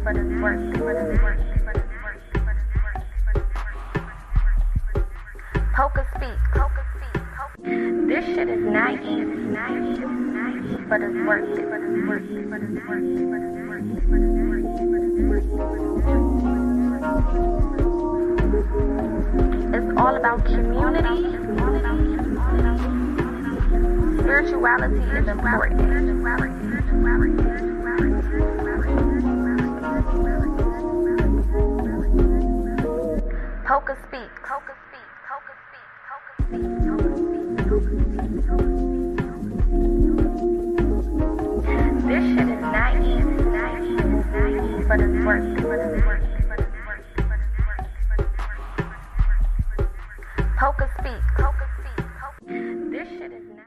PocaSPEAKS. This shit is not easy, but it's worth it. It's all about community. Spirituality is important. PocaSPEAKS. This shit is not easy, but it's worth it. PocaSPEAKS. This shit is not.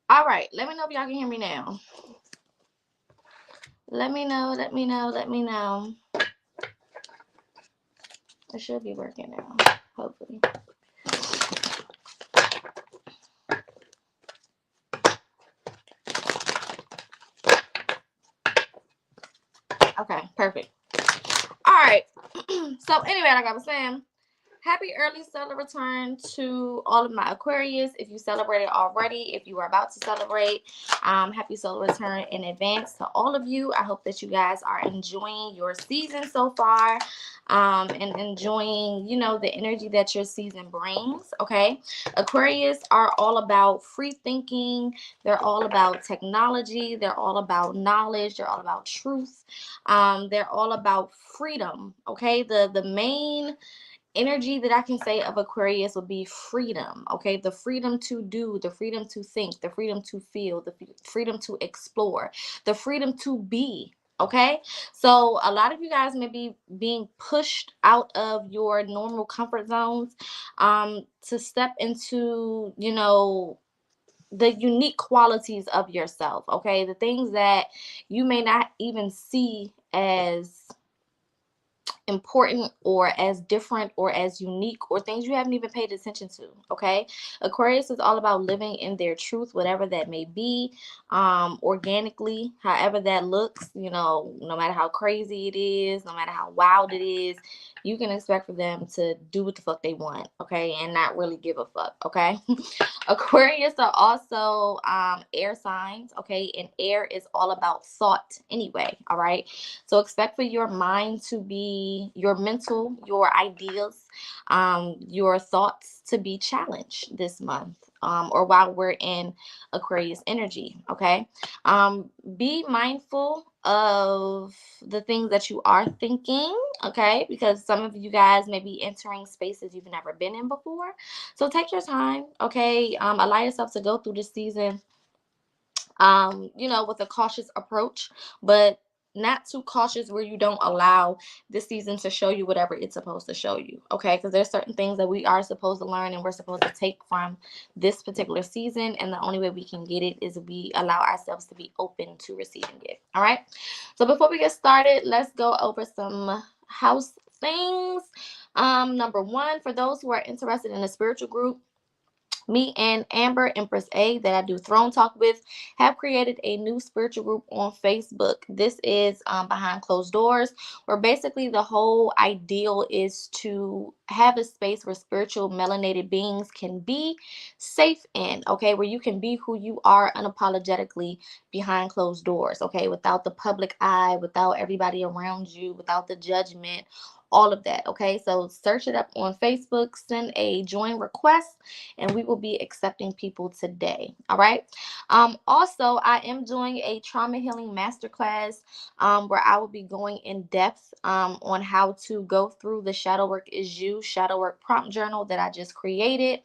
All right, let me know if y'all can hear me now. Let me know. It should be working now, hopefully. Okay, perfect. All right. So anyway, like I was saying, happy early solar return to all of my Aquarius. If you celebrated already, if you are about to celebrate, happy solar return in advance to all of you. I hope that you guys are enjoying your season so far, and enjoying, the energy that your season brings, okay? Aquarius are all about free thinking. They're all about technology. They're all about knowledge. They're all about truth. They're all about freedom, okay? The main energy that I can say of Aquarius would be freedom, okay? The freedom to do, the freedom to think, the freedom to feel, the freedom to explore, the freedom to be, okay? So a lot of you guys may be being pushed out of your normal comfort zones, to step into, the unique qualities of yourself, okay? The things that you may not even see as important or as different or as unique, or things you haven't even paid attention to, okay? Aquarius is all about living in their truth, whatever that may be, organically, however that looks, no matter how crazy it is, no matter how wild it is, you can expect for them to do what the fuck they want, okay, and not really give a fuck, okay? Aquarius are also air signs, okay, and air is all about thought anyway, all right? So expect for your mind to be, your mental, your ideas, your thoughts to be challenged this month, or while we're in Aquarius energy, okay? Be mindful of the things that you are thinking, okay? Because some of you guys may be entering spaces you've never been in before. So take your time, okay? Allow yourself to go through this season, with a cautious approach, but not too cautious where you don't allow this season to show you whatever it's supposed to show you, okay? Because there's certain things that we are supposed to learn and we're supposed to take from this particular season, and the only way we can get it is we allow ourselves to be open to receiving it. All right, so before we get started, let's go over some house things. Number one, for those who are interested in a spiritual group, me and Amber, Empress A, that I do Throne Talk with, have created a new spiritual group on Facebook. This is behind closed doors, where basically the whole ideal is to have a space where spiritual melanated beings can be safe in, okay, where you can be who you are unapologetically behind closed doors, okay, without the public eye, without everybody around you, without the judgment, all of that, okay? So search it up on Facebook, send a join request, and we will be accepting people today. All right. Also, I am doing a trauma healing masterclass where I will be going in depth on how to go through the Shadow Work Is You Shadow Work prompt journal that I just created.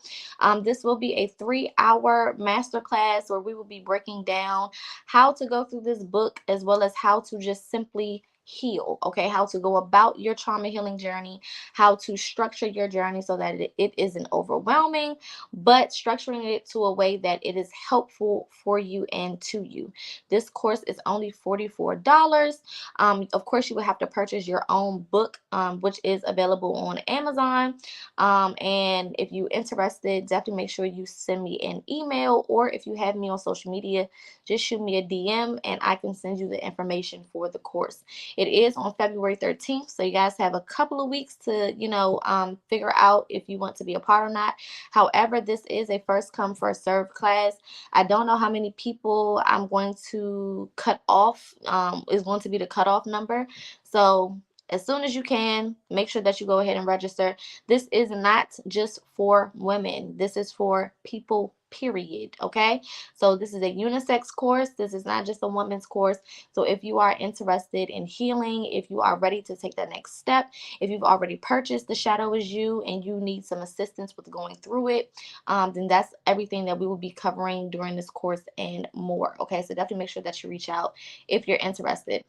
This will be a 3-hour masterclass where we will be breaking down how to go through this book, as well as how to just simply heal, okay, how to go about your trauma healing journey, how to structure your journey so that it isn't overwhelming, but structuring it to a way that it is helpful for you and to you. This course is only $44. Of course, you will have to purchase your own book, which is available on Amazon. And if you're interested, definitely make sure you send me an email, or if you have me on social media, just shoot me a DM and I can send you the information for the course. It is on February 13th, so you guys have a couple of weeks to, figure out if you want to be a part or not. However, this is a first come, first serve class. I don't know how many people I'm going to cut off, is going to be the cutoff number. So as soon as you can, make sure that you go ahead and register. This is not just for women. This is for people, period. Okay? So this is a unisex course. This is not just a women's course. So if you are interested in healing, if you are ready to take that next step, if you've already purchased The Shadow Is You and you need some assistance with going through it, then that's everything that we will be covering during this course and more. Okay? So definitely make sure that you reach out if you're interested.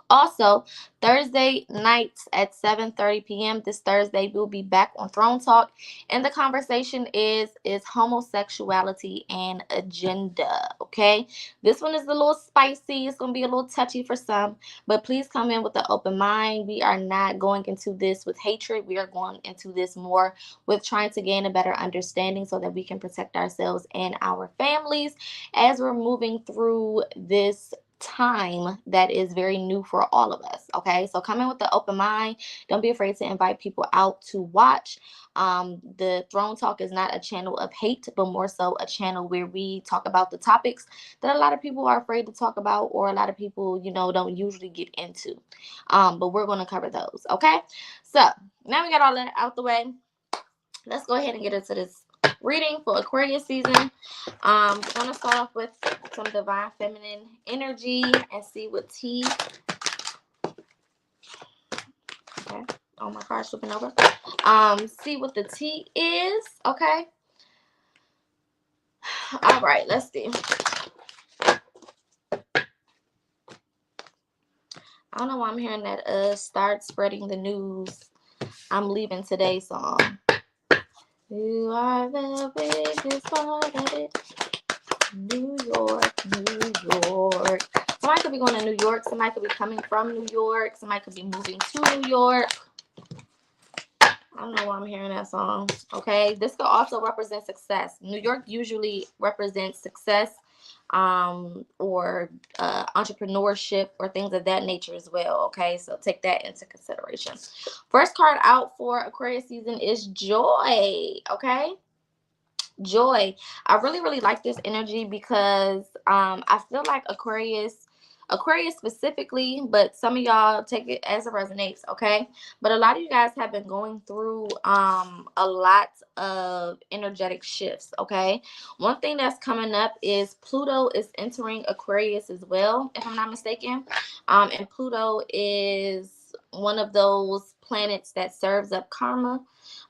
Also, Thursday nights at 7:30 p.m. this Thursday, we'll be back on Throne Talk, and the conversation is homosexuality and agenda. Okay, this one is a little spicy. It's gonna be a little touchy for some, but please come in with an open mind. We are not going into this with hatred. We are going into this more with trying to gain a better understanding so that we can protect ourselves and our families as we're moving through this time that is very new for all of us. Okay, so come in with the open mind. Don't be afraid to invite people out to watch. The Throne Talk is not a channel of hate, but more so a channel where we talk about the topics that a lot of people are afraid to talk about, or a lot of people, don't usually get into. But we're going to cover those. Okay, so now we got all that out the way. Let's go ahead and get into this reading for Aquarius season. I'm going to start off with some divine feminine energy and see what tea. Okay. Oh, my card's flipping over. See what the tea is. Okay. All right. Let's see. I don't know why I'm hearing that start spreading the news, I'm leaving today song. You are the biggest part of it. New York, New York. Somebody could be going to New York. Somebody could be coming from New York. Somebody could be moving to New York. I don't know why I'm hearing that song. Okay. This could also represent success. New York usually represents success, or entrepreneurship or things of that nature as well. Okay. So take that into consideration. First card out for Aquarius season is joy. Okay. Joy. I really like this energy because I feel like Aquarius specifically, but some of y'all take it as it resonates, okay? But a lot of you guys have been going through a lot of energetic shifts, okay? One thing that's coming up is Pluto is entering Aquarius as well, if I'm not mistaken. And Pluto is one of those planets that serves up karma.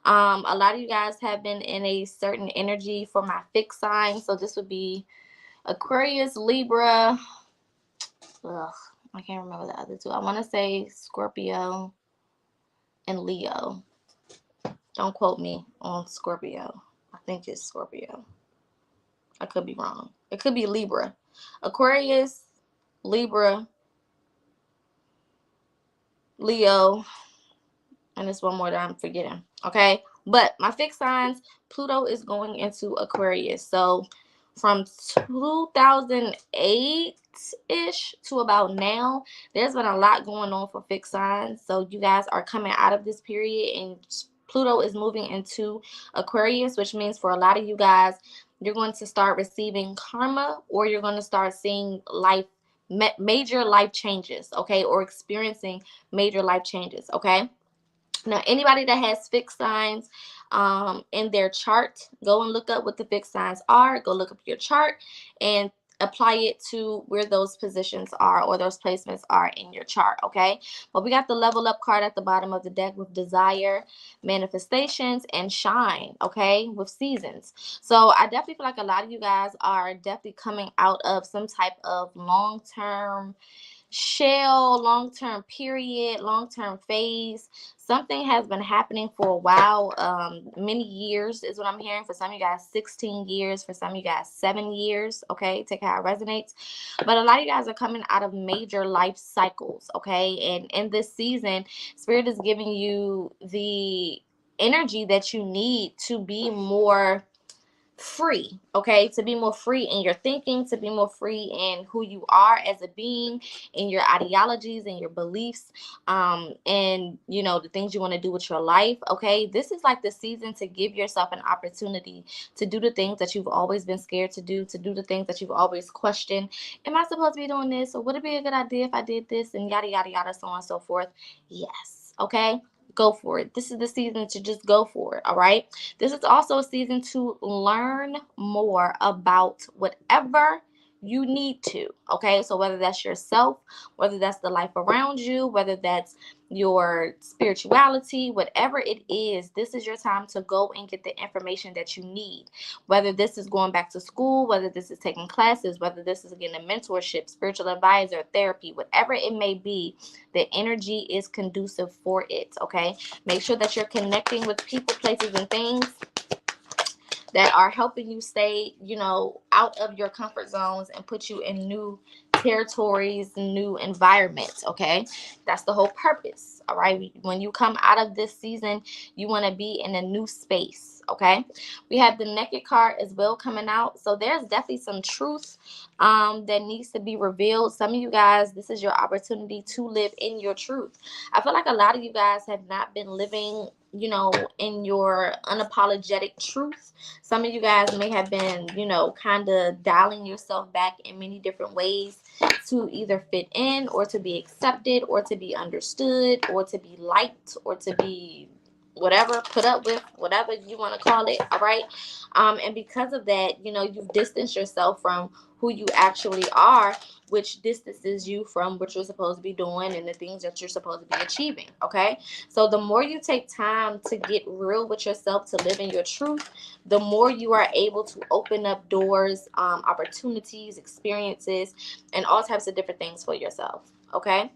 A lot of you guys have been in a certain energy for my fixed sign. So this would be Aquarius, Libra. Ugh, I can't remember the other two. I want to say Scorpio and Leo. Don't quote me on Scorpio. I think it's Scorpio. I could be wrong. It could be Libra. Aquarius, Libra, Leo, and there's one more that I'm forgetting. Okay? But my fixed signs, Pluto is going into Aquarius. So from 2008-ish to about now, there's been a lot going on for fixed signs. So you guys are coming out of this period, and Pluto is moving into Aquarius, which means for a lot of you guys, you're going to start receiving karma, or you're going to start seeing major life changes, okay, or experiencing major life changes, okay. Now, anybody that has fixed signs in their chart, go and look up what the fixed signs are. Go look up your chart and apply it to where those positions are or those placements are in your chart, okay? But we got the level up card at the bottom of the deck with desire, manifestations, and shine, okay, with seasons. So I definitely feel like a lot of you guys are definitely coming out of some type of long-term shell, long-term period, long-term phase. Something has been happening for a while. Many years is what I'm hearing. For some of you guys, 16 years. For some of you guys, 7 years. Okay, take how it resonates. But a lot of you guys are coming out of major life cycles. Okay, and in this season, Spirit is giving you the energy that you need to be more free, okay, to be more free in your thinking, to be more free in who you are as a being, in your ideologies and your beliefs, and you know, the things you want to do with your life, okay. This is like the season to give yourself an opportunity to do the things that you've always been scared to do the things that you've always questioned. Am I supposed to be doing this, or would it be a good idea if I did this, and yada yada yada, so on and so forth. Yes, okay, go for it. This is the season to just go for it, all right? This is also a season to learn more about whatever you need to, okay? So whether that's yourself, whether that's the life around you, whether that's your spirituality, whatever it is, this is your time to go and get the information that you need. Whether this is going back to school, whether this is taking classes, whether this is getting a mentorship, spiritual advisor, therapy, whatever it may be, the energy is conducive for it, okay? Make sure that you're connecting with people, places, and things that are helping you stay, you know, out of your comfort zones and put you in new territories, new environments, okay? That's the whole purpose, all right? When you come out of this season, you want to be in a new space, okay? We have the Naked card as well coming out. So there's definitely some truth that needs to be revealed. Some of you guys, this is your opportunity to live in your truth. I feel like a lot of you guys have not been living, you know, in your unapologetic truth. Some of you guys may have been, you know, kind of dialing yourself back in many different ways to either fit in, or to be accepted, or to be understood, or to be liked, or to be whatever, put up with, whatever you want to call it, all right? And because of that, you know, you've distanced yourself from who you actually are, which distances you from what you're supposed to be doing and the things that you're supposed to be achieving, okay? So the more you take time to get real with yourself, to live in your truth, the more you are able to open up doors, opportunities, experiences, and all types of different things for yourself, okay?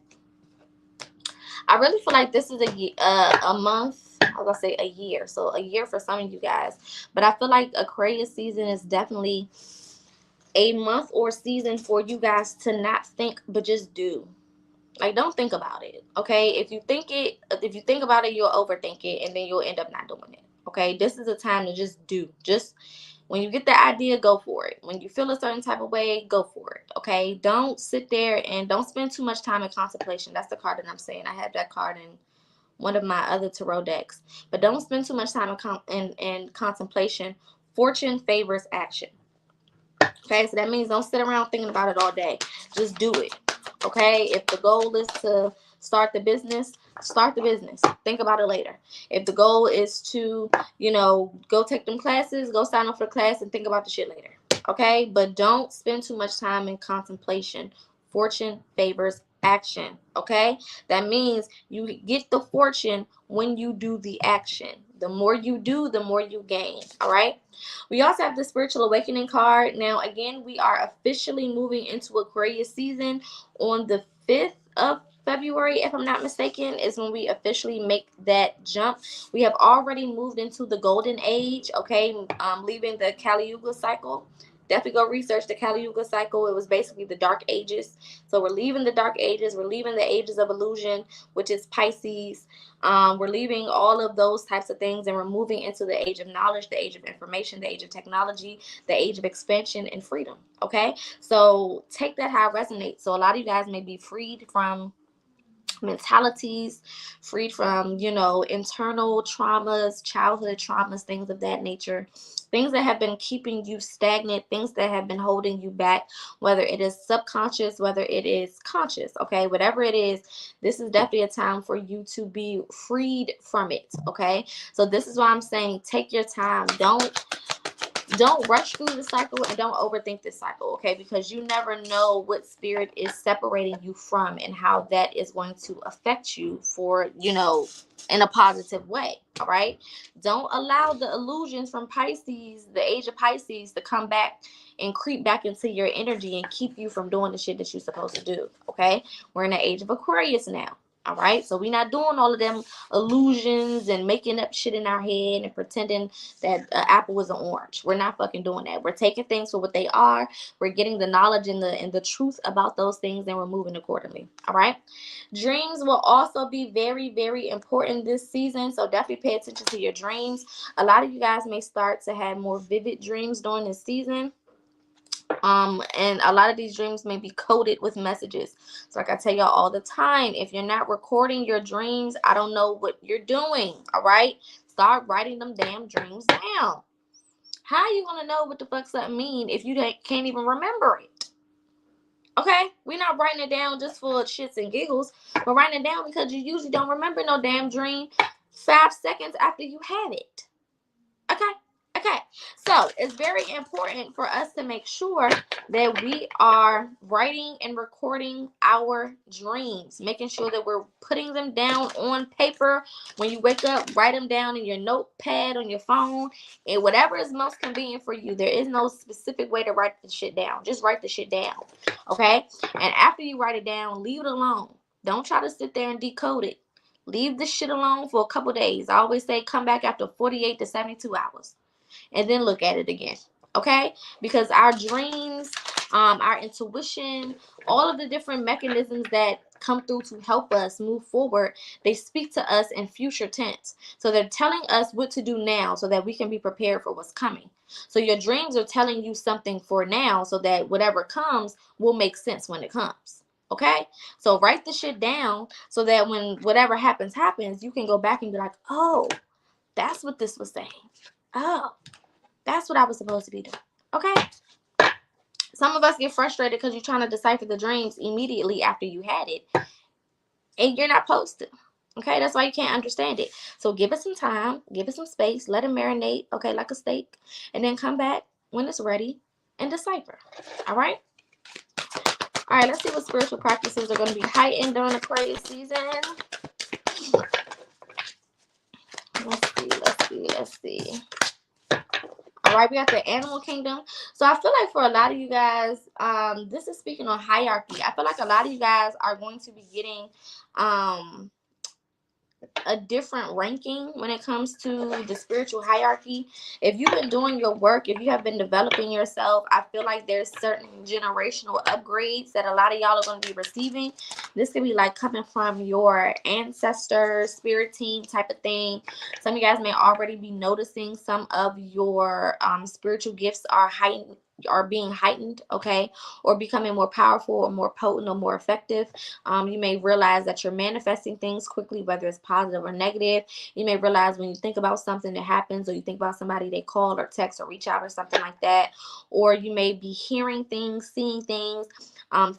I really feel like this is a month. I was gonna say a year, so a year for some of you guys. But I feel like Aquarius season is definitely a month or season for you guys to not think, but just do. Like, don't think about it, okay? If you think about it, you'll overthink it, and then you'll end up not doing it, okay? This is a time to just do. Just when you get the idea, go for it. When you feel a certain type of way, go for it, okay? Don't sit there and don't spend too much time in contemplation. That's the card that I'm saying. I have that card in one of my other tarot decks. But don't spend too much time in contemplation. Fortune favors action. Okay, so that means don't sit around thinking about it all day. Just do it. Okay, if the goal is to start the business, start the business. Think about it later. If the goal is to, you know, go take them classes, go sign up for the class and think about the shit later. Okay, but don't spend too much time in contemplation. Fortune favors action. Okay, that means you get the fortune when you do the action. The more you do, the more you gain. All right. We also have the Spiritual Awakening card. Now, again, we are officially moving into Aquarius season on the 5th of February, if I'm not mistaken, is when we officially make that jump. We have already moved into the golden age, okay, leaving the Kali Yuga cycle. Definitely go research the Kali Yuga cycle. It was basically the dark ages. So we're leaving the dark ages. We're leaving the ages of illusion, which is Pisces. We're leaving all of those types of things, and we're moving into the age of knowledge, the age of information, the age of technology, the age of expansion and freedom. Okay, so take that how it resonates. So a lot of you guys may be freed from mentalities, freed from, internal traumas, childhood traumas, things of that nature, things that have been keeping you stagnant, things that have been holding you back, whether it is subconscious, whether it is conscious. Okay, whatever it is, this is definitely a time for you to be freed from it. Okay, so this is why I'm saying take your time. Don't rush through the cycle, and don't overthink this cycle, okay? Because you never know what spirit is separating you from and how that is going to affect you for, in a positive way, all right? Don't allow the illusions from Pisces, the age of Pisces, to come back and creep back into your energy and keep you from doing the shit that you're supposed to do, okay? We're in the age of Aquarius now. All right, so we're not doing all of them illusions and making up shit in our head and pretending that apple is an orange. We're not fucking doing that. We're taking things for what they are. We're getting the knowledge and the truth about those things, and we're moving accordingly. All right. Dreams will also be very, very important this season, so definitely pay attention to your dreams. A lot of you guys may start to have more vivid dreams during this season. And a lot of these dreams may be coded with messages. So like I tell y'all all the time, if you're not recording your dreams, I don't know what you're doing. All right, start writing them damn dreams down. How are you gonna know what the fuck something mean if you can't even remember it? Okay, we're not writing it down just for shits and giggles. We're writing it down because you usually don't remember no damn dream 5 seconds after you have it. Okay, so it's very important for us to make sure that we are writing and recording our dreams, making sure that we're putting them down on paper. When you wake up, write them down in your notepad on your phone, and whatever is most convenient for you. There is no specific way to write the shit down. Just write the shit down, okay? And after you write it down, leave it alone. Don't try to sit there and decode it. Leave this shit alone for a couple days. I always say come back after 48 to 72 hours. And then look at it again, okay? Because our dreams, our intuition, all of the different mechanisms that come through to help us move forward, they speak to us in future tense. So they're telling us what to do now so that we can be prepared for what's coming. So your dreams are telling you something for now so that whatever comes will make sense when it comes. Okay, so write the shit down so that when whatever happens, you can go back and be like, oh, that's what this was saying. Oh, that's what I was supposed to be doing. Okay. Some of us get frustrated because you're trying to decipher the dreams immediately after you had it. And you're not supposed to. Okay. That's why you can't understand it. So give it some time. Give it some space. Let it marinate. Okay. Like a steak. And then come back when it's ready and decipher. All right. All right. Let's see what spiritual practices are going to be heightened during Aquarius season. Let's see. All right, we got the animal kingdom. So I feel like for a lot of you guys, this is speaking on hierarchy. I feel like a lot of you guys are going to be getting a different ranking when it comes to the spiritual hierarchy. If you've been doing your work, if you have been developing yourself, I feel like there's certain generational upgrades that a lot of y'all are going to be receiving. This could be like coming from your ancestor spirit team type of thing. Some of you guys may already be noticing some of your spiritual gifts are being heightened, okay, or becoming more powerful or more potent or more effective. You may realize that you're manifesting things quickly, whether it's positive or negative. You may realize when you think about something that happens, or you think about somebody they call or text or reach out or something like that, or you may be hearing things, seeing things,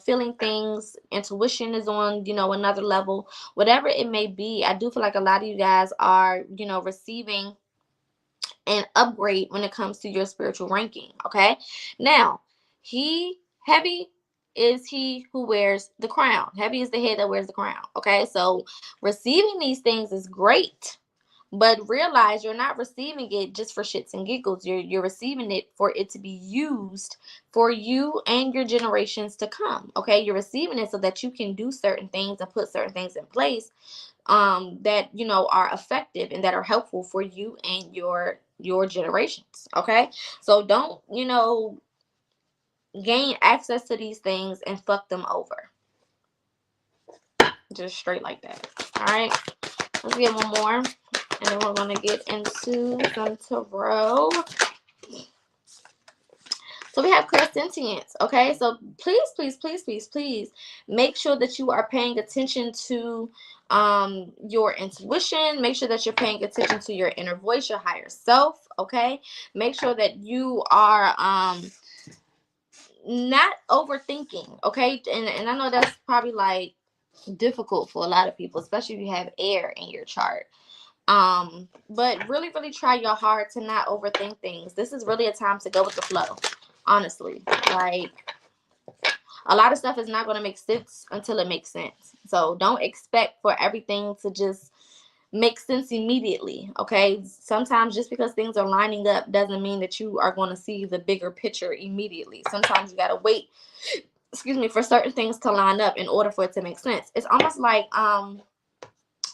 feeling things. Intuition is on, another level. Whatever it may be, I do feel like a lot of you guys are, receiving an upgrade when it comes to your spiritual ranking. Okay, now heavy is he who wears the crown. Heavy is the head that wears the crown. Okay, so receiving these things is great, But realize you're not receiving it just for shits and giggles. You're receiving it for it to be used for you and your generations to come. Okay, you're receiving it so that you can do certain things and put certain things in place that are effective and that are helpful for you and your generations. Okay, so don't gain access to these things and fuck them over. Just straight like that. All right, let's get one more, and then we're gonna get into some tarot. So we have clairsentience, okay? So please, please, please, please, please make sure that you are paying attention to your intuition. Make sure that you're paying attention to your inner voice, your higher self, okay? Make sure that you are not overthinking, okay? And I know that's probably like difficult for a lot of people, especially if you have air in your chart. But really, really try your hard to not overthink things. This is really a time to go with the flow. Honestly, like a lot of stuff is not going to make sense until it makes sense. So don't expect for everything to just make sense immediately. Okay, sometimes just because things are lining up doesn't mean that you are going to see the bigger picture immediately. Sometimes you got to wait, for certain things to line up in order for it to make sense. It's almost like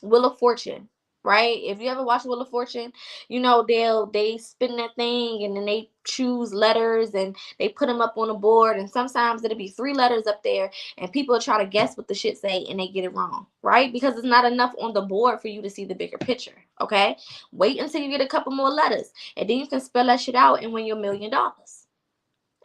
Wheel of Fortune, right? If you ever watch Wheel of Fortune, they spin that thing and then they choose letters and they put them up on a board, and sometimes it'll be 3 letters up there and people try to guess what the shit say and they get it wrong, right? Because it's not enough on the board for you to see the bigger picture. Okay, wait until you get a couple more letters and then you can spell that shit out and win your $1 million.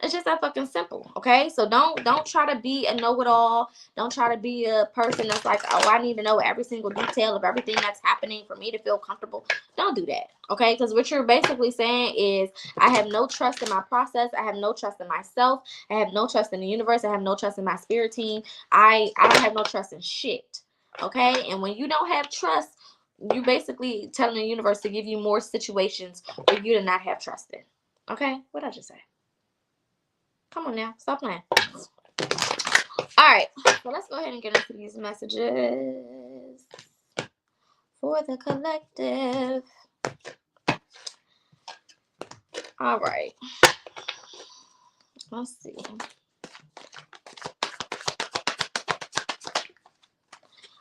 It's just that fucking simple, okay? So don't try to be a know-it-all. Don't try to be a person that's like, oh, I need to know every single detail of everything that's happening for me to feel comfortable. Don't do that, okay? Because what you're basically saying is, I have no trust in my process. I have no trust in myself. I have no trust in the universe. I have no trust in my spirit team. I don't have no trust in shit, okay? And when you don't have trust, you basically telling the universe to give you more situations for you to not have trust in, okay? What did I just say? Come on now, stop playing. All right, so let's go ahead and get into these messages for the collective. All right, let's see.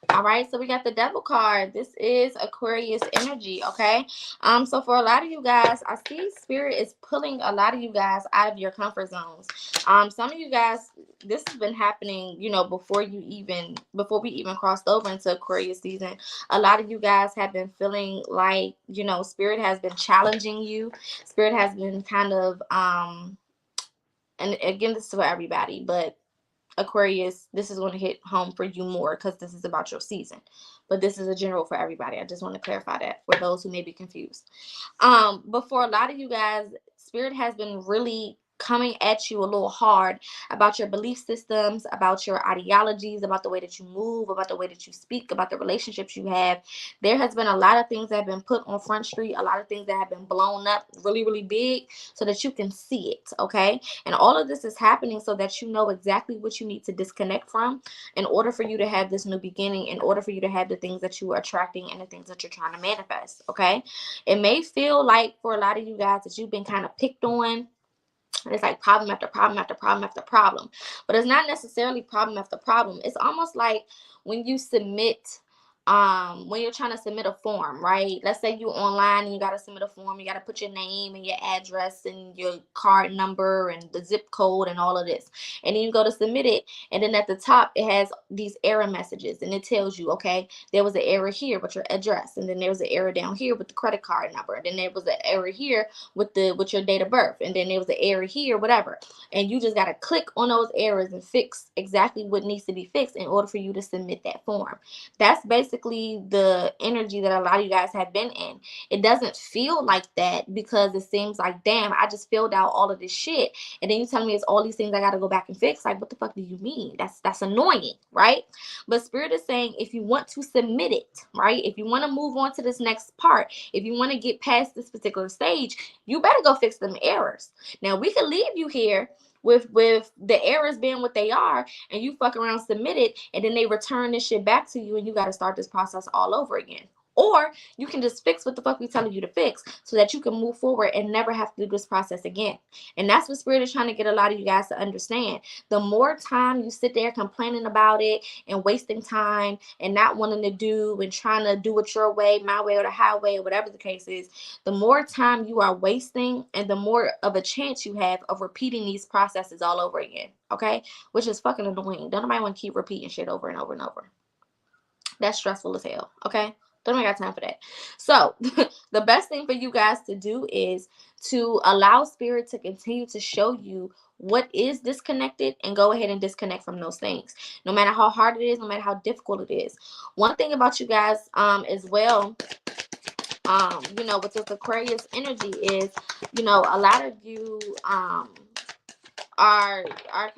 All right, so we got the Devil card. This is Aquarius energy, okay? So for a lot of you guys, I see Spirit is pulling a lot of you guys out of your comfort zones. Some of you guys, this has been happening, before we even crossed over into Aquarius season. A lot of you guys have been feeling like, Spirit has been challenging you. Spirit has been kind of, and again, this is for everybody, but Aquarius, this is going to hit home for you more because this is about your season. But this is a general for everybody. I just want to clarify that for those who may be confused. But for a lot of you guys, Spirit has been really coming at you a little hard about your belief systems, about your ideologies, about the way that you move, about the way that you speak, about the relationships you have. There has been a lot of things that have been put on Front Street, a lot of things that have been blown up really, really big so that you can see it, okay? And all of this is happening so that you know exactly what you need to disconnect from in order for you to have this new beginning, in order for you to have the things that you are attracting and the things that you're trying to manifest, okay? It may feel like for a lot of you guys that you've been kind of picked on. And it's like problem after problem after problem after problem. But it's not necessarily problem after problem. It's almost like when you submit, when you're trying to submit a form, right? Let's say you're online and you got to submit a form. You got to put your name and your address and your card number and the zip code and all of this. And then you go to submit it. And then at the top, it has these error messages. And it tells you, okay, there was an error here with your address. And then there was an error down here with the credit card number. And then there was an error here with your date of birth. And then there was an error here, whatever. And you just got to click on those errors and fix exactly what needs to be fixed in order for you to submit that form. That's basically the energy that a lot of you guys have been in. It doesn't feel like that because it seems like, damn, I just filled out all of this shit. And then you tell me it's all these things I got to go back and fix. Like, what the fuck do you mean? That's annoying, right? But Spirit is saying if you want to submit it, right? If you want to move on to this next part, if you want to get past this particular stage, you better go fix them errors. Now, we could leave you here with the errors being what they are, and you fuck around, submit it, and then they return this shit back to you, and you got to start this process all over again. Or you can just fix what the fuck we telling you to fix so that you can move forward and never have to do this process again. And that's what Spirit is trying to get a lot of you guys to understand. The more time you sit there complaining about it and wasting time and not wanting to do and trying to do it your way, my way, or the highway, or whatever the case is, the more time you are wasting and the more of a chance you have of repeating these processes all over again. Okay? Which is fucking annoying. Don't nobody want to keep repeating shit over and over and over. That's stressful as hell. Okay? Don't got time for that. So the best thing for you guys to do is to allow Spirit to continue to show you what is disconnected and go ahead and disconnect from those things. No matter how hard it is, no matter how difficult it is. One thing about you guys as well, you know, with this Aquarius energy is, you know, a lot of you are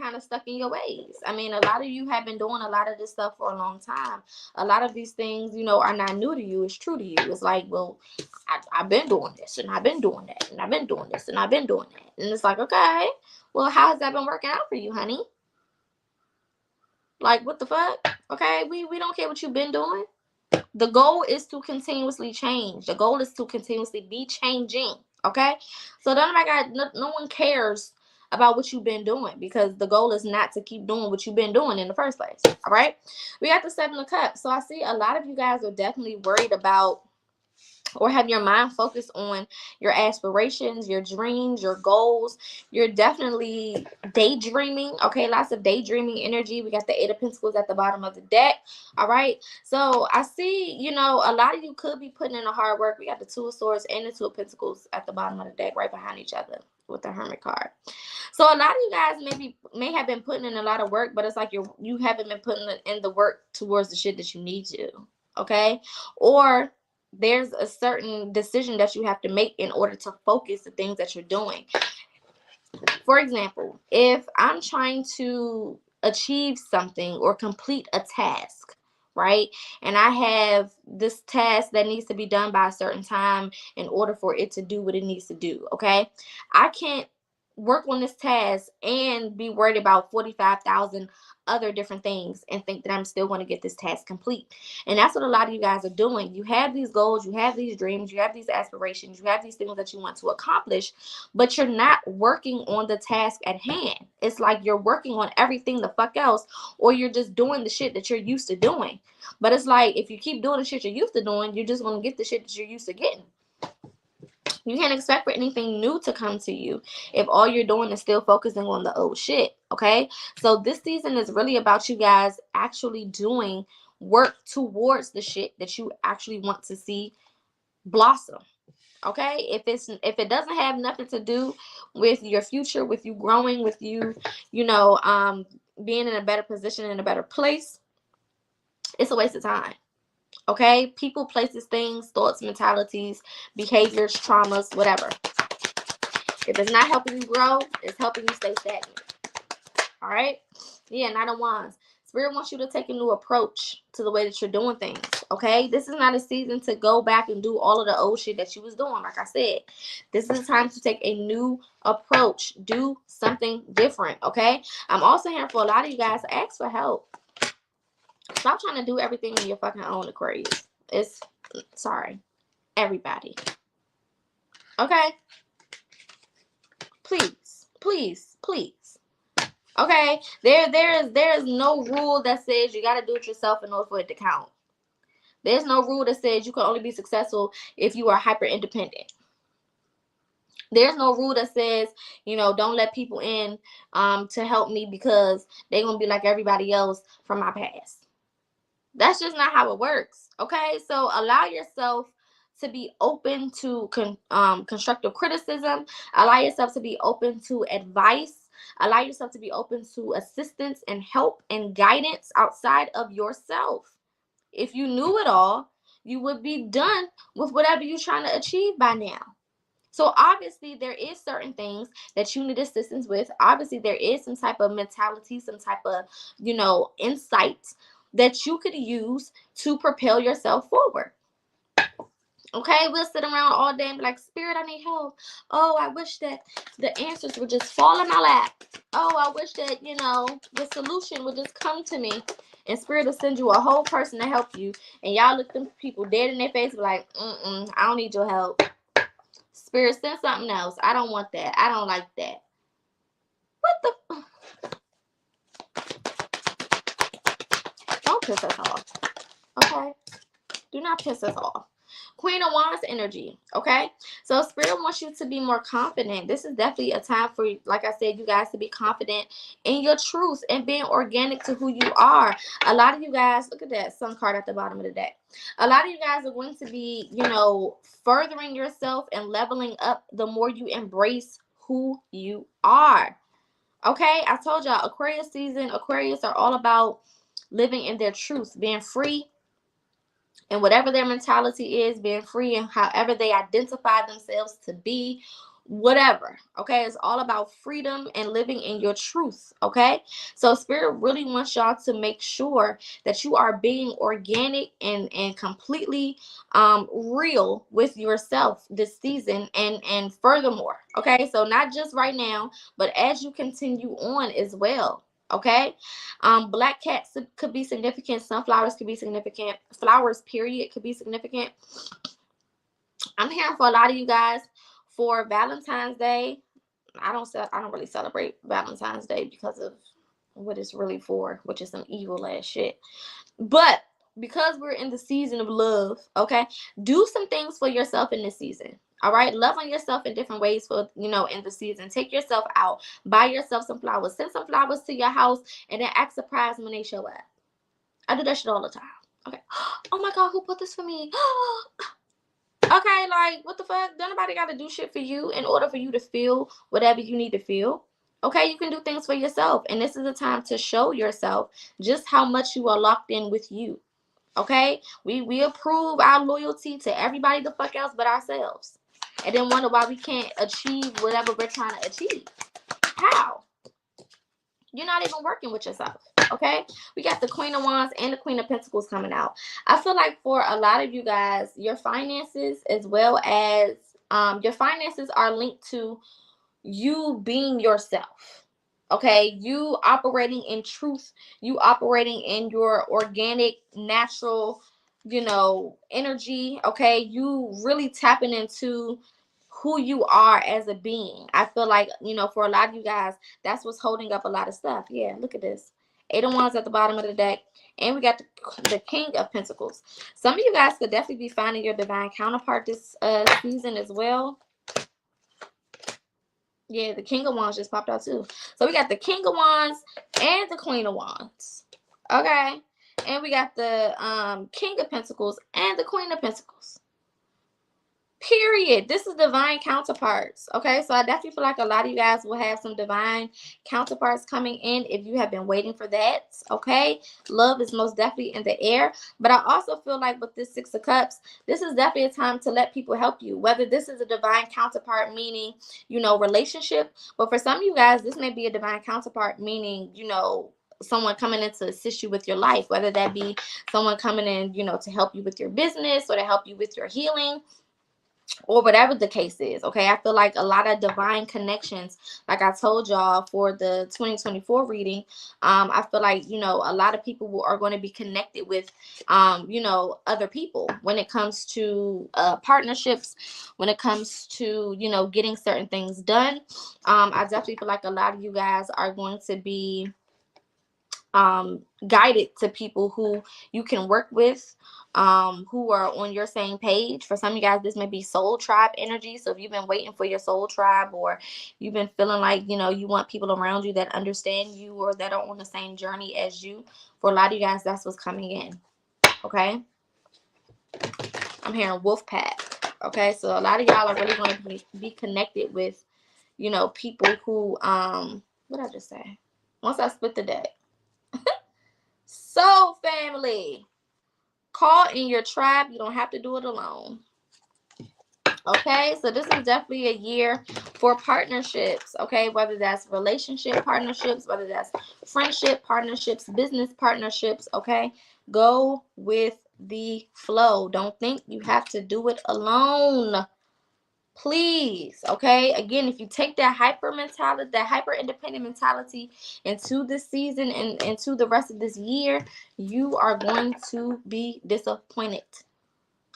kind of stuck in your ways. I mean, a lot of you have been doing a lot of this stuff for a long time. A lot of these things, you know, are not new to you. It's true to you. It's like, well, I've been doing this and I've been doing that and I've been doing this and I've been doing that. And it's like, okay, well, how has that been working out for you, honey? Like, what the fuck? Okay, we don't care what you've been doing. The goal is to continuously change. The goal is to continuously be changing. Okay, so then no one cares about what you've been doing, because the goal is not to keep doing what you've been doing in the first place. All right, we got the 7 of Cups. So I see a lot of you guys are definitely worried about or have your mind focused on your aspirations, your dreams, your goals. You're definitely daydreaming. Okay, lots of daydreaming energy. We got the 8 of Pentacles at the bottom of the deck. All right, so I see, you know, a lot of you could be putting in the hard work. We got the 2 of Swords and the 2 of Pentacles at the bottom of the deck, right behind each other with the Hermit card. So a lot of you guys may have been putting in a lot of work, but it's like you haven't been putting in the work towards the shit that you need to. Okay, or there's a certain decision that you have to make in order to focus the things that you're doing. For example, if I'm trying to achieve something or complete a task, right? And I have this task that needs to be done by a certain time in order for it to do what it needs to do, okay? I can't work on this task and be worried about 45,000 other different things and think that I'm still going to get this task complete. And that's what a lot of you guys are doing. You have these goals, you have these dreams, you have these aspirations, you have these things that you want to accomplish, but you're not working on the task at hand. It's like you're working on everything the fuck else, or you're just doing the shit that you're used to doing. But it's like, if you keep doing the shit you're used to doing, you're just going to get the shit that you're used to getting. You can't expect for anything new to come to you if all you're doing is still focusing on the old shit, okay? So this season is really about you guys actually doing work towards the shit that you actually want to see blossom, okay? If it doesn't have nothing to do with your future, with you growing, with you, you know, being in a better position, in a better place, it's a waste of time. Okay, people, places, things, thoughts, mentalities, behaviors, traumas, whatever. If it's not helping you grow, it's helping you stay stagnant. All right? Yeah, Knight of Wands. Spirit wants you to take a new approach to the way that you're doing things. Okay? This is not a season to go back and do all of the old shit that you was doing. Like I said, this is a time to take a new approach. Do something different. Okay? I'm also hearing for a lot of you guys, ask for help. Stop trying to do everything on your fucking own, Aquarius. It's, sorry, everybody. Okay? Please, please, please. Okay? There is no rule that says you got to do it yourself in order for it to count. There's no rule that says you can only be successful if you are hyper independent. There's no rule that says, you know, don't let people in to help me because they're going to be like everybody else from my past. That's just not how it works, okay? So allow yourself to be open to constructive criticism. Allow yourself to be open to advice. Allow yourself to be open to assistance and help and guidance outside of yourself. If you knew it all, you would be done with whatever you're trying to achieve by now. So obviously there is certain things that you need assistance with. Obviously there is some type of mentality, some type of, you know, insight that you could use to propel yourself forward. Okay, we'll sit around all day and be like, Spirit, I need help. Oh, I wish that the answers would just fall in my lap. Oh, I wish that, the solution would just come to me. And Spirit will send you a whole person to help you. And y'all look them people dead in their face and be like, I don't need your help. Spirit, send something else. I don't want that. I don't like that. What the? Don't piss us off. Okay? Do not piss us off. Queen of Wands energy, okay? So Spirit wants you to be more confident. This is definitely a time for, like I said, you guys to be confident in your truth and being organic to who you are. A lot of you guys, look at that sun card at the bottom of the deck. A lot of you guys are going to be, furthering yourself and leveling up the more you embrace who you are. Okay? I told y'all, Aquarius season, Aquarius are all about living in their truth, being free, and whatever their mentality is, being free, and however they identify themselves to be, whatever. Okay, it's all about freedom and living in your truth. Okay, so Spirit really wants y'all to make sure that you are being organic and completely real with yourself this season, and furthermore. Okay, so not just right now, but as you continue on as well. Okay, black cats could be significant. Sunflowers could be significant. Flowers, period, could be significant. I'm hearing for a lot of you guys for Valentine's Day. I don't really celebrate Valentine's Day because of what it's really for, which is some evil ass shit. But because we're in the season of love, okay, do some things for yourself in this season. All right, love on yourself in different ways for, in the season. Take yourself out, buy yourself some flowers, send some flowers to your house, and then act surprised when they show up. I do that shit all the time. Okay. Oh my God, who put this for me? Okay, like, what the fuck? Don't nobody got to do shit for you in order for you to feel whatever you need to feel. Okay, you can do things for yourself. And this is a time to show yourself just how much you are locked in with you. Okay? We approve our loyalty to everybody the fuck else but ourselves. And then wonder why we can't achieve whatever we're trying to achieve. How? You're not even working with yourself. Okay, we got the Queen of Wands and the Queen of Pentacles coming out. I feel like for a lot of you guys, your finances as well as your finances are linked to you being yourself. Okay, you operating in truth, you operating in your organic, natural, energy. Okay, you really tapping into who you are as a being. I feel like, for a lot of you guys, that's what's holding up a lot of stuff. Yeah, look at this. 8 of Wands at the bottom of the deck. And we got the King of Pentacles. Some of you guys could definitely be finding your divine counterpart this season as well. Yeah, the King of Wands just popped out too. So we got the King of Wands and the Queen of Wands. Okay. And we got the King of Pentacles and the Queen of Pentacles. Period. This is divine counterparts. Okay, so I definitely feel like a lot of you guys will have some divine counterparts coming in if you have been waiting for that. Okay, love is most definitely in the air. But I also feel like with this 6 of Cups, this is definitely a time to let people help you. Whether this is a divine counterpart, meaning, relationship. But for some of you guys, this may be a divine counterpart, meaning, someone coming in to assist you with your life. Whether that be someone coming in, to help you with your business or to help you with your healing, or whatever the case is. Okay, I feel like a lot of divine connections, like I told y'all for the 2024 reading, I feel like, a lot of people are going to be connected with, other people when it comes to partnerships, when it comes to, getting certain things done. I definitely feel like a lot of you guys are going to be guided to people who you can work with, who are on your same page. For some of you guys, this may be soul tribe energy. So if you've been waiting for your soul tribe, or you've been feeling like, you want people around you that understand you or that are on the same journey as you, for a lot of you guys, that's what's coming in. Okay. I'm hearing wolf pack. Okay. So a lot of y'all are really going to be connected with, people who, what did I just say? Once I split the deck. So, family, call in your tribe. You don't have to do it alone. Okay, so this is definitely a year for partnerships. Okay, whether that's relationship partnerships, whether that's friendship partnerships, business partnerships. Okay, go with the flow. Don't think you have to do it alone. Please, okay? Again, if you take that hyper mentality, that hyper independent mentality into this season and into the rest of this year, you are going to be disappointed.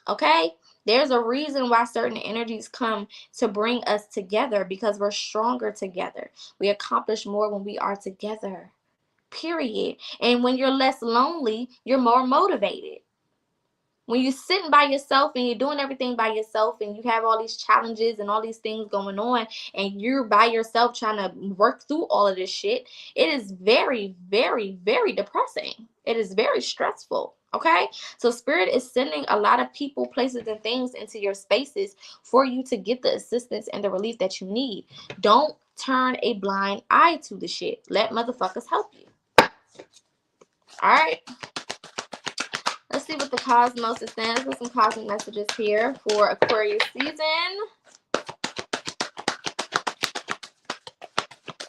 Okay? There's a reason why certain energies come to bring us together, because we're stronger together. We accomplish more when we are together. Period. And when you're less lonely, you're more motivated. When you're sitting by yourself and you're doing everything by yourself and you have all these challenges and all these things going on and you're by yourself trying to work through all of this shit, it is very, very, very depressing. It is very stressful. Okay? So Spirit is sending a lot of people, places, and things into your spaces for you to get the assistance and the relief that you need. Don't turn a blind eye to the shit. Let motherfuckers help you. All right? Let's see what the cosmos is saying. Let's put some cosmic messages here for Aquarius season.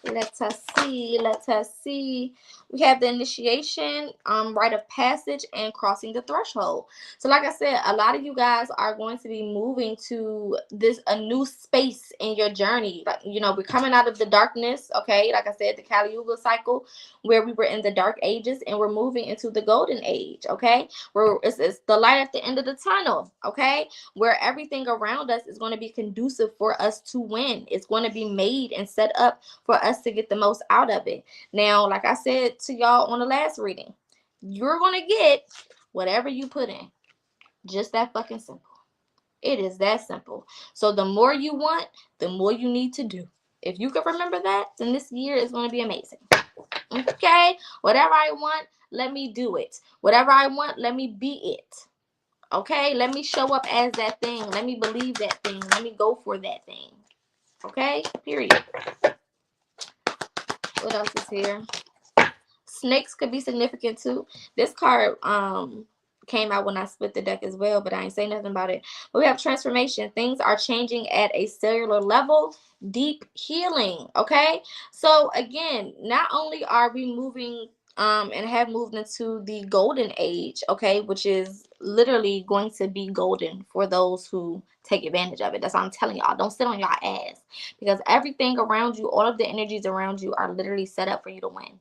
Let us see. Let us see. We have the initiation, rite of passage, and crossing the threshold. So like I said, a lot of you guys are going to be moving to a new space in your journey. Like, you know, we're coming out of the darkness, okay? Like I said, the Kali Yuga cycle, where we were in the dark ages, and we're moving into the golden age, okay? It's the light at the end of the tunnel, okay? Where everything around us is going to be conducive for us to win. It's going to be made and set up for us to get the most out of it. Now, like I said to y'all on the last reading, you're going to get whatever you put in. Just that fucking simple. It is that simple. So the more you want, the more you need to do. If you can remember that, then this year is going to be amazing. Okay? Whatever I want, let me do it. Whatever I want, let me be it. Okay? Let me show up as that thing. Let me believe that thing. Let me go for that thing. Okay? Period. What else is here? Snakes could be significant too. This card came out when I split the deck as well, but I ain't say nothing about it. But we have transformation. Things are changing at a cellular level. Deep healing. Okay? So again, not only are we moving and have moved into the golden age, okay, which is literally going to be golden for those who take advantage of it. That's what I'm telling y'all. Don't sit on y'all ass, because everything around you, all of the energies around you are literally set up for you to win.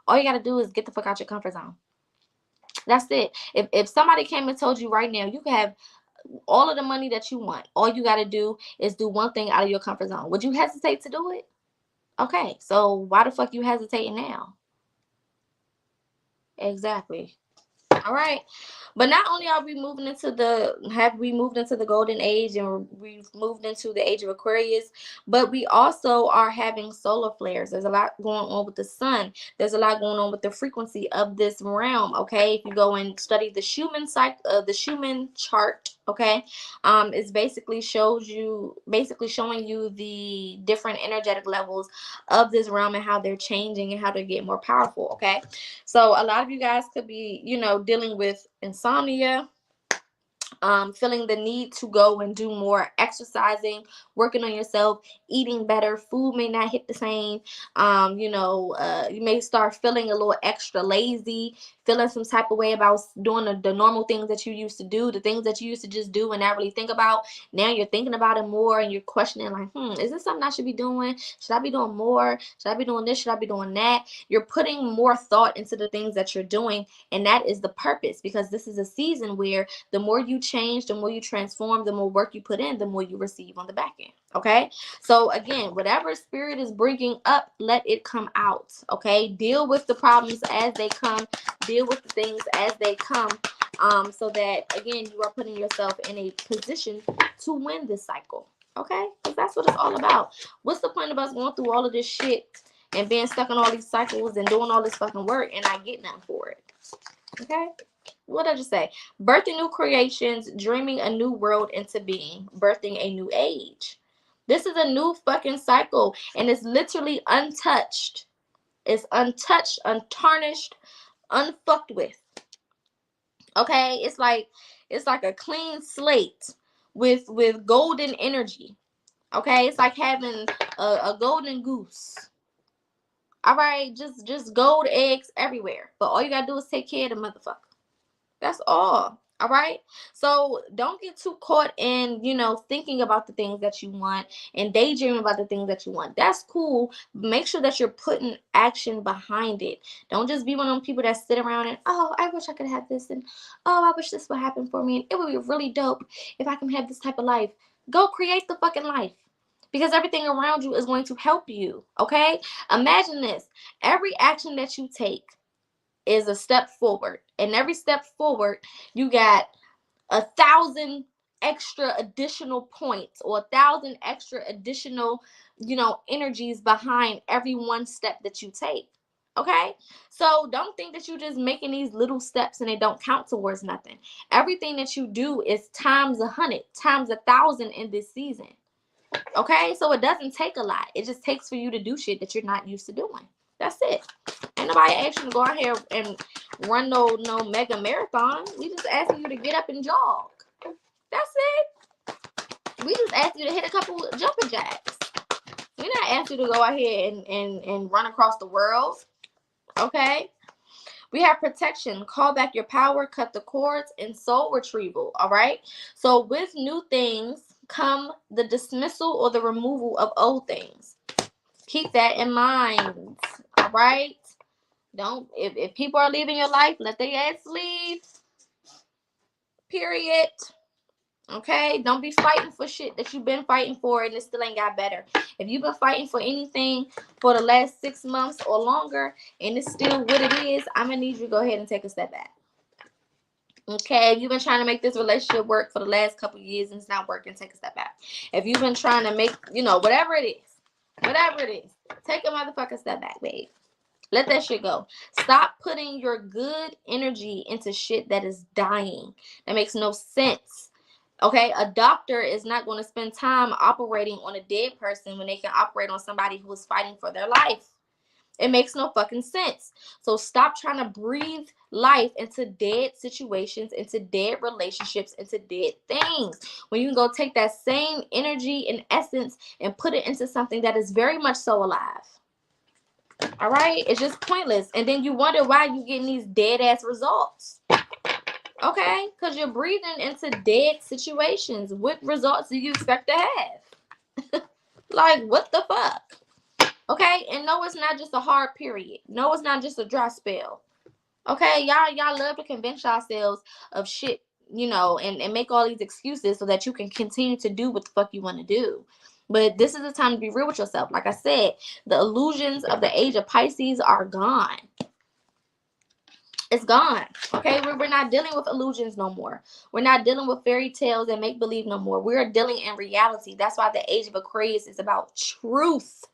All you got to do is get the fuck out your comfort zone. That's it. If somebody came and told you right now, you can have all of the money that you want, all you got to do is do one thing out of your comfort zone, would you hesitate to do it? Okay, so why the fuck you hesitating now? Exactly. All right. But not only are we moving into have we moved into the golden age and we've moved into the age of Aquarius, but we also are having solar flares. There's a lot going on with the sun. There's a lot going on with the frequency of this realm. Okay, if you go and study the Schumann the Schumann chart, okay, it's basically showing you the different energetic levels of this realm and how they're changing and how they get more powerful. Okay, so a lot of you guys could be, you know, dealing with insomnia, feeling the need to go and do more exercising, working on yourself, eating better. Food may not hit the same. You may start feeling a little extra lazy, feeling some type of way about doing the normal things that you used to do, the things that you used to just do and not really think about. Now you're thinking about it more and you're questioning like, is this something I should be doing? Should I be doing more? Should I be doing this? Should I be doing that? You're putting more thought into the things that you're doing, and that is the purpose, because this is a season where the more you change, the more you transform, the more work you put in, the more you receive on the back end. Okay, so again, whatever spirit is bringing up, let it come out. Okay, deal with the problems as they come, deal with the things as they come, so that again you are putting yourself in a position to win this cycle. Okay, because that's what it's all about. What's the point of us going through all of this shit and being stuck in all these cycles and doing all this fucking work and not getting nothing for it? Okay, what did I just say? Birthing new creations, dreaming a new world into being, birthing a new age. This is a new fucking cycle, and it's literally untouched. It's untouched, untarnished, unfucked with. Okay, it's like a clean slate with golden energy. Okay, it's like having a golden goose. All right, just gold eggs everywhere, but all you gotta do is take care of the motherfucker. That's all. All right. So don't get too caught in, thinking about the things that you want and daydreaming about the things that you want. That's cool. Make sure that you're putting action behind it. Don't just be one of them people that sit around and, oh, I wish I could have this. And, oh, I wish this would happen for me. And it would be really dope if I can have this type of life. Go create the fucking life. Because everything around you is going to help you. Okay. Imagine this. Every action that you take is a step forward. And every step forward, you got 1,000 extra additional points or 1,000 extra additional, energies behind every one step that you take. Okay? So don't think that you're just making these little steps and they don't count towards nothing. Everything that you do is times 100, times 1,000 in this season. Okay? So it doesn't take a lot. It just takes for you to do shit that you're not used to doing. That's it. Ain't nobody asking you to go out here and run no mega marathon. We just asking you to get up and jog. That's it. We just ask you to hit a couple jumping jacks. We're not asking you to go out here and run across the world. Okay? We have protection, call back your power, cut the cords, and soul retrieval. All right? So with new things come the dismissal or the removal of old things. Keep that in mind. All right? Don't, if people are leaving your life, let their ass leave. Period. Okay? Don't be fighting for shit that you've been fighting for and it still ain't got better. If you've been fighting for anything for the last 6 months or longer and it's still what it is, I'm going to need you to go ahead and take a step back. Okay? If you've been trying to make this relationship work for the last couple of years and it's not working, take a step back. If you've been trying to make, whatever it is, take a motherfucking step back, babe. Let that shit go. Stop putting your good energy into shit that is dying. That makes no sense. Okay? A doctor is not going to spend time operating on a dead person when they can operate on somebody who is fighting for their life. It makes no fucking sense. So stop trying to breathe life into dead situations, into dead relationships, into dead things. When you can go take that same energy and essence and put it into something that is very much so alive. All right? It's just pointless. And then you wonder why you're getting these dead ass results. Okay? Because you're breathing into dead situations. What results do you expect to have? Like, what the fuck? Okay? And no, it's not just a hard period. No, it's not just a dry spell. Okay? Y'all love to convince yourselves of shit, and make all these excuses so that you can continue to do what the fuck you want to do. But this is the time to be real with yourself. Like I said, the illusions of the age of Pisces are gone. It's gone. Okay? We're not dealing with illusions no more. We're not dealing with fairy tales and make-believe no more. We're dealing in reality. That's why the age of Aquarius is about truth.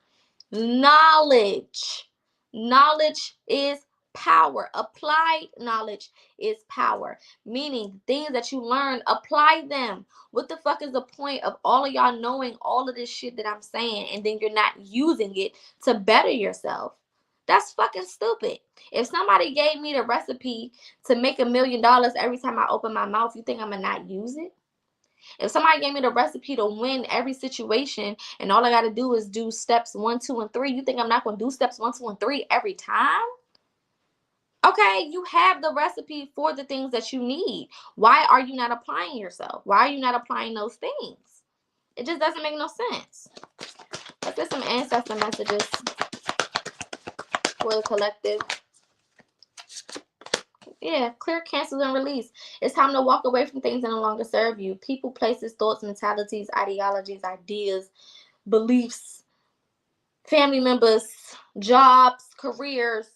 Knowledge. Knowledge is power. Applied knowledge is power. Meaning things that you learn, apply them. What the fuck is the point of all of y'all knowing all of this shit that I'm saying and then you're not using it to better yourself? That's fucking stupid. If somebody gave me the recipe to make $1 million every time I open my mouth, you think I'm gonna not use it? If somebody gave me the recipe to win every situation and all I got to do is do steps 1, 2, and 3, you think I'm not going to do steps 1, 2, and 3 every time? Okay, you have the recipe for the things that you need. Why are you not applying yourself? Why are you not applying those things? It just doesn't make no sense. Let's get some ancestor messages for the collective. Yeah, clear, cancel, and release. It's time to walk away from things that no longer serve you. People, places, thoughts, mentalities, ideologies, ideas, beliefs, family members, jobs, careers,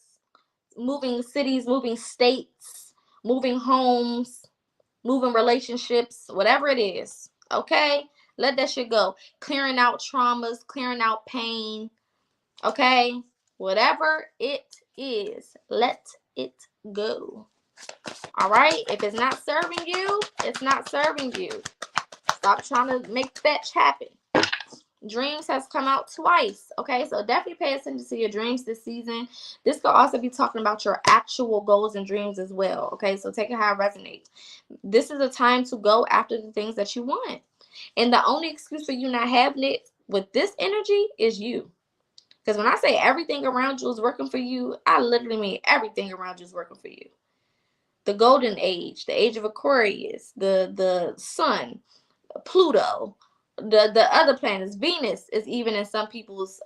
moving cities, moving states, moving homes, moving relationships, whatever it is. Okay? Let that shit go. Clearing out traumas, clearing out pain. Okay? Whatever it is, let it go. All right? If it's not serving you, it's not serving you. Stop trying to make fetch happen. Dreams has come out twice. Okay? So definitely pay attention to your dreams this season. This could also be talking about your actual goals and dreams as well. Okay? So take it how it resonates. This is a time to go after the things that you want. And the only excuse for you not having it with this energy is you. Because when I say everything around you is working for you, I literally mean everything around you is working for you. the golden age, the age of Aquarius, the sun, Pluto, the other planets. Venus is even in some people's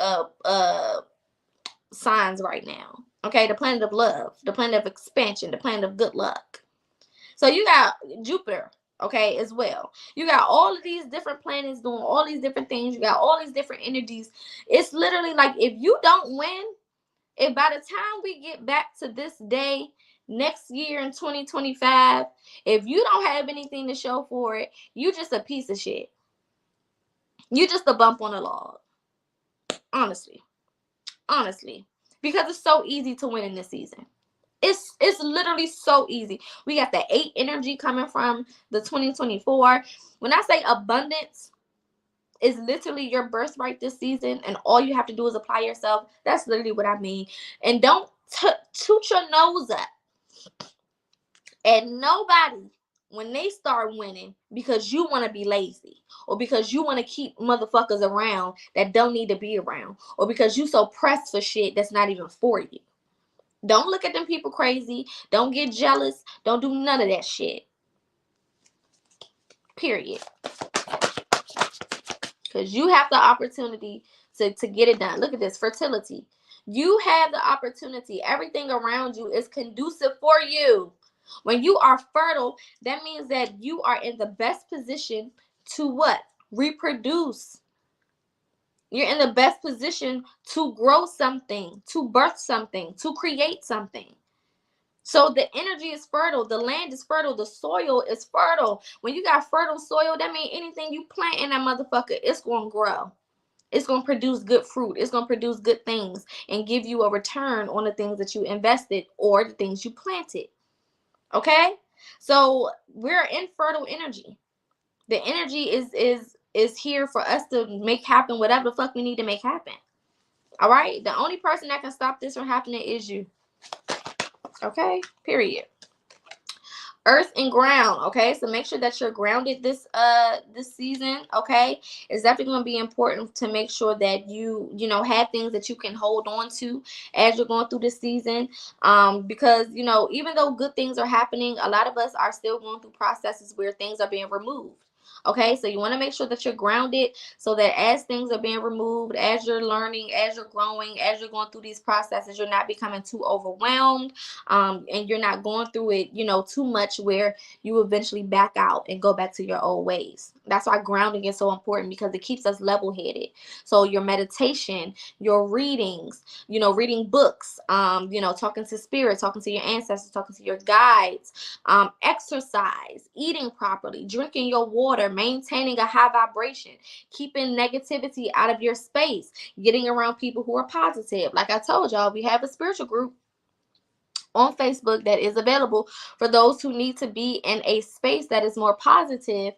signs right now. Okay, the planet of love, the planet of expansion, the planet of good luck. So you got Jupiter, okay, as well. You got all of these different planets doing all these different things. You got all these different energies. It's literally like, if you don't win, if by the time we get back to this day next year in 2025, if you don't have anything to show for it, you just a piece of shit. You just a bump on the log. Honestly. Because it's so easy to win in this season. It's literally so easy. We got the 8 energy coming from the 2024. When I say abundance is literally your birthright this season, and all you have to do is apply yourself. That's literally what I mean. And don't toot your nose up at nobody when they start winning because you want to be lazy, or because you want to keep motherfuckers around that don't need to be around, or because you so pressed for shit that's not even for you. Don't look at them people crazy. Don't get jealous. Don't do none of that shit. Period. Because you have the opportunity to get it done. Look at this. Fertility. You have the opportunity. Everything around you is conducive for you. When you are fertile, that means that you are in the best position to what? Reproduce. You're in the best position to grow something, to birth something, to create something. So the energy is fertile. The land is fertile. The soil is fertile. When you got fertile soil, that means anything you plant in that motherfucker, it's going to grow. It's going to produce good fruit. It's going to produce good things and give you a return on the things that you invested or the things you planted. Okay? So we're in fertile energy. The energy is here for us to make happen whatever the fuck we need to make happen. All right? The only person that can stop this from happening is you. Okay? Period. Earth and ground. Okay? So make sure that you're grounded this season. Okay? It's definitely going to be important to make sure that you have things that you can hold on to as you're going through this season. Because, even though good things are happening, a lot of us are still going through processes where things are being removed. Okay, so you want to make sure that you're grounded so that as things are being removed, as you're learning, as you're growing, as you're going through these processes, you're not becoming too overwhelmed, and you're not going through it, too much where you eventually back out and go back to your old ways. That's why grounding is so important, because it keeps us level-headed. So your meditation, your readings, reading books, talking to spirit, talking to your ancestors, talking to your guides, exercise, eating properly, drinking your water, maintaining a high vibration, keeping negativity out of your space, getting around people who are positive. Like I told y'all, we have a spiritual group on Facebook that is available for those who need to be in a space that is more positive,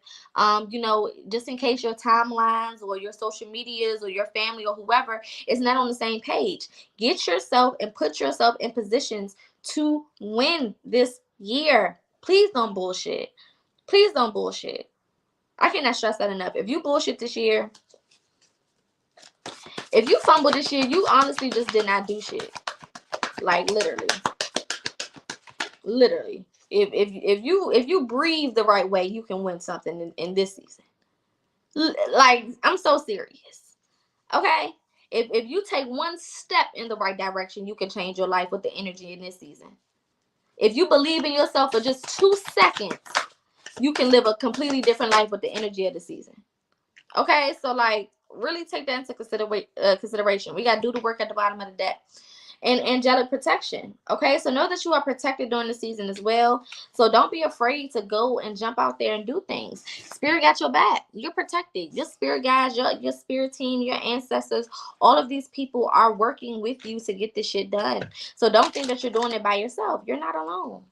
just in case your timelines or your social medias or your family or whoever is not on the same page. Get yourself and put yourself in positions to win this year. Please don't bullshit. Please don't bullshit. I cannot stress that enough. If you bullshit this year, if you fumble this year, you honestly just did not do shit. Like literally. If you breathe the right way, you can win something in this season. Like, I'm so serious. Okay? If you take one step in the right direction, you can change your life with the energy in this season. If you believe in yourself for just 2 seconds, you can live a completely different life with the energy of the season. Okay, so really take that into consideration. We got to do the work at the bottom of the deck. And angelic protection. Okay, so know that you are protected during the season as well. So don't be afraid to go and jump out there and do things. Spirit got your back. You're protected. Your spirit guides, your spirit team, your ancestors, all of these people are working with you to get this shit done. So don't think that you're doing it by yourself. You're not alone.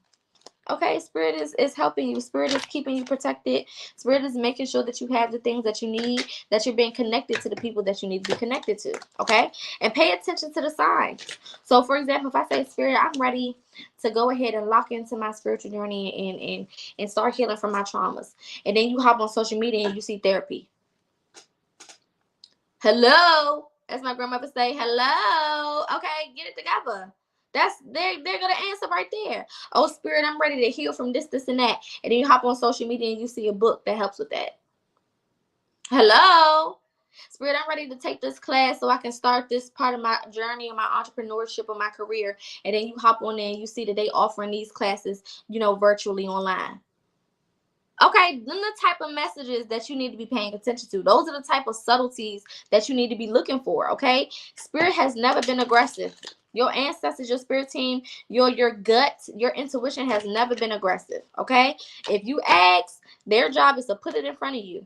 Okay, Spirit is helping you. Spirit is keeping you protected. Spirit is making sure that you have the things that you need, that you're being connected to the people that you need to be connected to. Okay, and pay attention to the signs. So, for example, if I say, Spirit, I'm ready to go ahead and lock into my spiritual journey and start healing from my traumas, and then you hop on social media and you see therapy. Hello, as my grandmother say, hello. Okay, get it together. They're gonna answer right there. Oh, Spirit, I'm ready to heal from this, and that. And then you hop on social media and you see a book that helps with that. Hello? Spirit, I'm ready to take this class so I can start this part of my journey and my entrepreneurship or my career. And then you hop on there and you see that they offering these classes, virtually online. Okay, then the type of messages that you need to be paying attention to. Those are the type of subtleties that you need to be looking for, okay? Spirit has never been aggressive. Your ancestors, your spirit team, your gut, your intuition has never been aggressive, okay? If you ask, their job is to put it in front of you.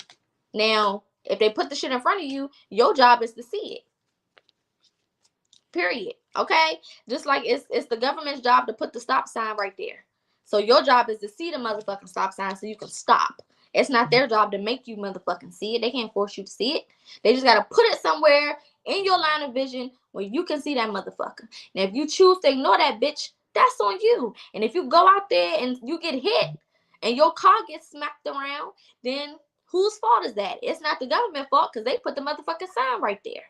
Now, if they put the shit in front of you, your job is to see it. Period. Okay? Just like it's the government's job to put the stop sign right there. So your job is to see the motherfucking stop sign so you can stop. It's not their job to make you motherfucking see it. They can't force you to see it. They just got to put it somewhere in your line of vision where you can see that motherfucker. Now, if you choose to ignore that bitch, that's on you. And if you go out there and you get hit and your car gets smacked around, then whose fault is that? It's not the government fault because they put the motherfucking sign right there.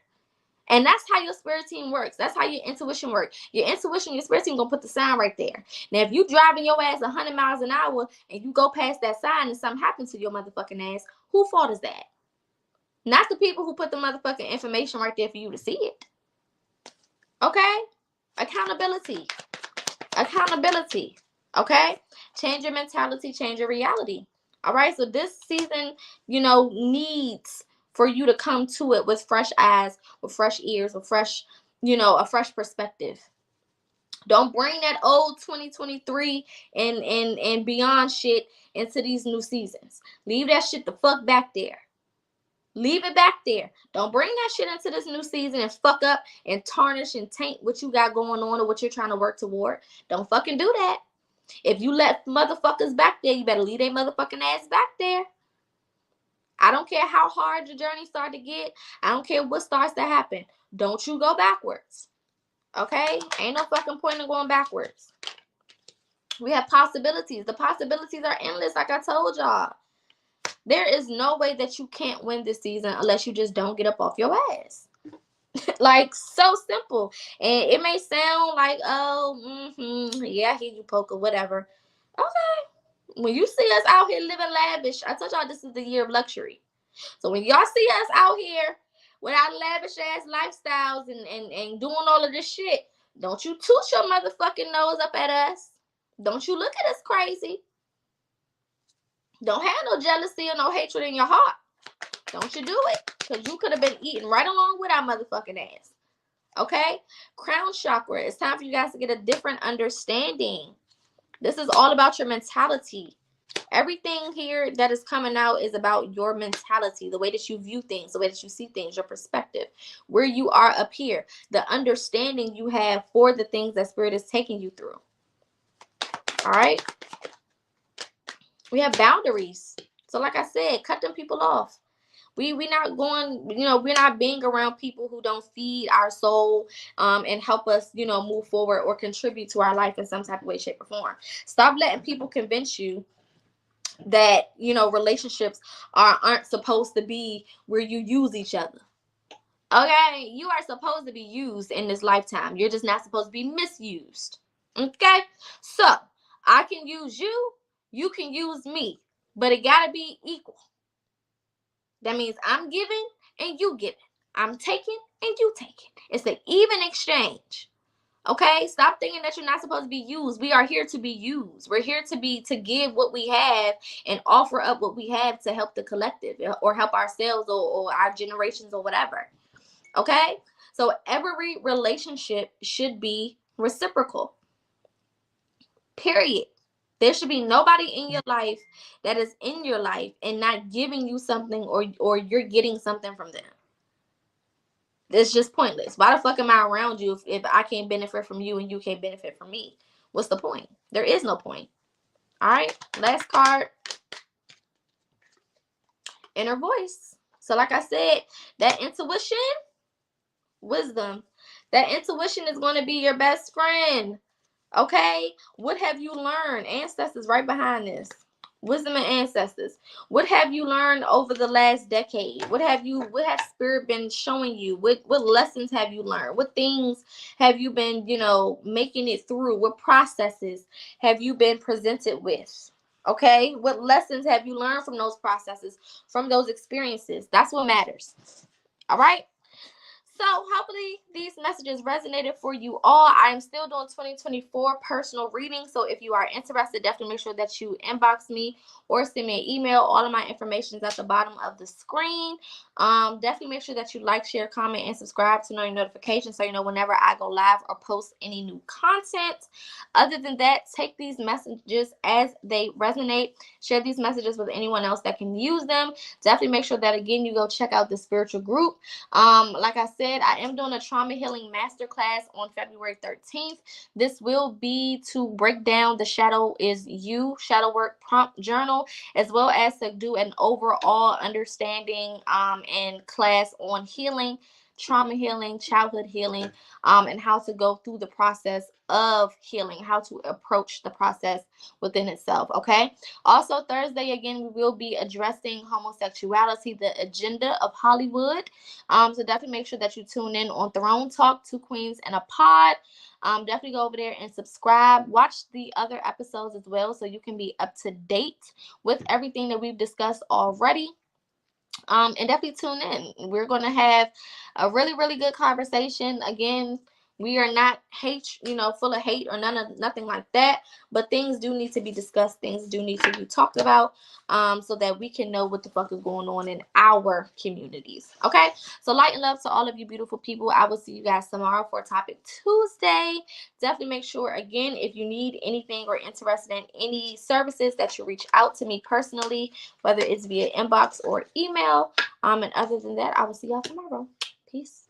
And that's how your spirit team works. That's how your intuition works. Your intuition, your spirit team gonna put the sign right there. Now, if you driving your ass 100 miles an hour and you go past that sign and something happens to your motherfucking ass, whose fault is that? Not the people who put the motherfucking information right there for you to see it. Okay? Accountability. Accountability. Okay? Change your mentality, change your reality. All right? So this season, needs for you to come to it with fresh eyes, with fresh ears, with fresh, a fresh perspective. Don't bring that old 2023 and beyond shit into these new seasons. Leave that shit the fuck back there. Leave it back there. Don't bring that shit into this new season and fuck up and tarnish and taint what you got going on or what you're trying to work toward. Don't fucking do that. If you let motherfuckers back there, you better leave their motherfucking ass back there. I don't care how hard your journey starts to get. I don't care what starts to happen. Don't you go backwards. Okay? Ain't no fucking point in going backwards. We have possibilities. The possibilities are endless, like I told y'all. There is no way that you can't win this season unless you just don't get up off your ass. Like, so simple. And it may sound like, yeah, I hear you, Poca, whatever. Okay. When you see us out here living lavish, I told y'all this is the year of luxury. So when y'all see us out here with our lavish ass lifestyles and doing all of this shit, don't you toot your motherfucking nose up at us. Don't you look at us crazy. Don't have no jealousy or no hatred in your heart. Don't you do it. Because you could have been eating right along with our motherfucking ass. Okay? Crown chakra. It's time for you guys to get a different understanding. This is all about your mentality. Everything here that is coming out is about your mentality, the way that you view things, the way that you see things, your perspective, where you are up here, the understanding you have for the things that Spirit is taking you through. All right? We have boundaries. So like I said, cut them people off. We're not going, we're not being around people who don't feed our soul and help us, move forward or contribute to our life in some type of way, shape, or form. Stop letting people convince you that, relationships aren't supposed to be where you use each other. Okay? You are supposed to be used in this lifetime. You're just not supposed to be misused. Okay? So, I can use you. You can use me. But it got to be equal. That means I'm giving and you giving. I'm taking and you taking. It's an even exchange. Okay? Stop thinking that you're not supposed to be used. We are here to be used. We're here to give what we have and offer up what we have to help the collective or help ourselves or our generations or whatever. Okay? So every relationship should be reciprocal. Period. There should be nobody in your life that is in your life and not giving you something or you're getting something from them. It's just pointless. Why the fuck am I around you if I can't benefit from you and you can't benefit from me? What's the point? There is no point. All right. Last card. Inner voice. So like I said, that intuition, wisdom, that intuition is going to be your best friend. Okay? What have you learned? Ancestors right behind this. Wisdom and ancestors. What have you learned over the last decade? What have spirit been showing you? What lessons have you learned? What things have you been, making it through? What processes have you been presented with? Okay? What lessons have you learned from those processes, from those experiences? That's what matters. All right? So hopefully these messages resonated for you all. I am still doing 2024 personal readings. So if you are interested, definitely make sure that you inbox me or send me an email. All of my information is at the bottom of the screen. Definitely make sure that you like, share, comment, and subscribe to know your notifications so you know whenever I go live or post any new content. Other than that, take these messages as they resonate. Share these messages with anyone else that can use them. Definitely make sure that, again, you go check out the spiritual group. Like I said, I am doing a trauma healing masterclass on February 13th. This will be to break down the Shadow is You shadow work prompt journal, as well as to do an overall understanding and class on healing, trauma healing, childhood healing, and how to go through the process of healing, how to approach the process within itself. Okay. Also, Thursday, again, we will be addressing homosexuality, the agenda of Hollywood. So definitely make sure that you tune in on Throne Talk, Two Queens and a Pod. Definitely go over there and subscribe. Watch the other episodes as well so you can be up to date with everything that we've discussed already. And definitely tune in. We're going to have a really, really good conversation. Again, we are not full of hate or nothing like that. But things do need to be discussed. Things do need to be talked about, so that we can know what the fuck is going on in our communities. Okay? So light and love to all of you beautiful people. I will see you guys tomorrow for Topic Tuesday. Definitely make sure, again, if you need anything or interested in any services, that you reach out to me personally, whether it's via inbox or email. And other than that, I will see y'all tomorrow. Peace.